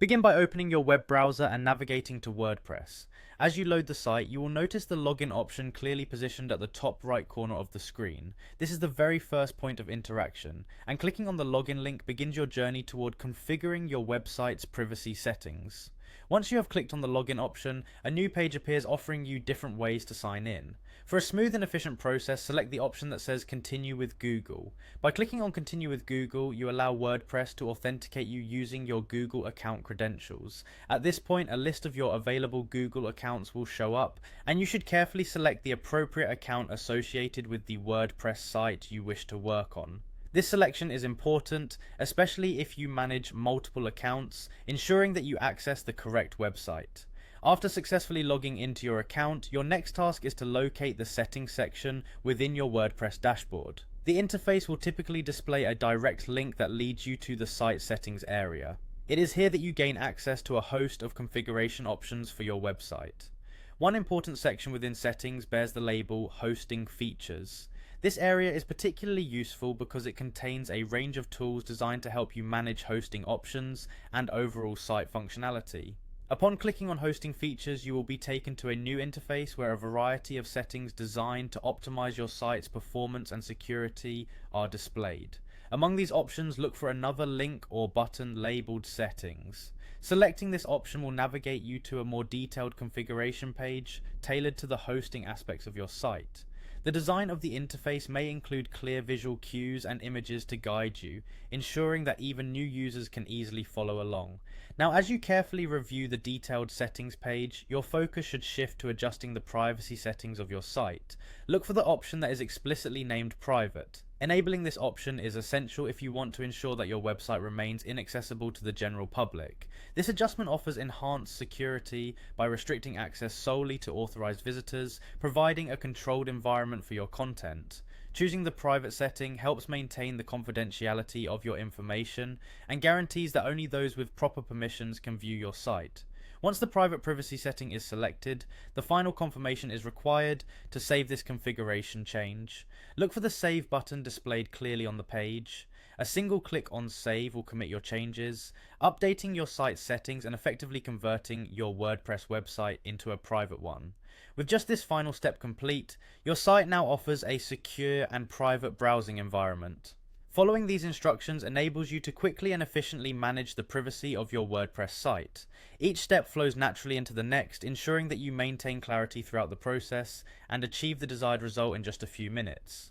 Begin by opening your web browser and navigating to WordPress. As you load the site, you will notice the login option clearly positioned at the top right corner of the screen. This is the very first point of interaction, and clicking on the login link begins your journey toward configuring your website's privacy settings. Once you have clicked on the login option, a new page appears offering you different ways to sign in. For a smooth and efficient process, select the option that says Continue with Google. By clicking on Continue with Google, you allow WordPress to authenticate you using your Google account credentials. At this point, a list of your available Google accounts will show up, and you should carefully select the appropriate account associated with the WordPress site you wish to work on. This selection is important, especially if you manage multiple accounts, ensuring that you access the correct website. After successfully logging into your account, your next task is to locate the settings section within your WordPress dashboard. The interface will typically display a direct link that leads you to the site settings area. It is here that you gain access to a host of configuration options for your website. One important section within settings bears the label Hosting Features. This area is particularly useful because it contains a range of tools designed to help you manage hosting options and overall site functionality. Upon clicking on Hosting Features, you will be taken to a new interface where a variety of settings designed to optimize your site's performance and security are displayed. Among these options, look for another link or button labeled Settings. Selecting this option will navigate you to a more detailed configuration page tailored to the hosting aspects of your site. The design of the interface may include clear visual cues and images to guide you, ensuring that even new users can easily follow along. Now, as you carefully review the detailed settings page, your focus should shift to adjusting the privacy settings of your site. Look for the option that is explicitly named Private. Enabling this option is essential if you want to ensure that your website remains inaccessible to the general public. This adjustment offers enhanced security by restricting access solely to authorized visitors, providing a controlled environment for your content. Choosing the private setting helps maintain the confidentiality of your information and guarantees that only those with proper permissions can view your site. Once the private privacy setting is selected, the final confirmation is required to save this configuration change. Look for the Save button displayed clearly on the page. A single click on Save will commit your changes, updating your site's settings and effectively converting your WordPress website into a private one. With just this final step complete, your site now offers a secure and private browsing environment. Following these instructions enables you to quickly and efficiently manage the privacy of your WordPress site. Each step flows naturally into the next, ensuring that you maintain clarity throughout the process and achieve the desired result in just a few minutes.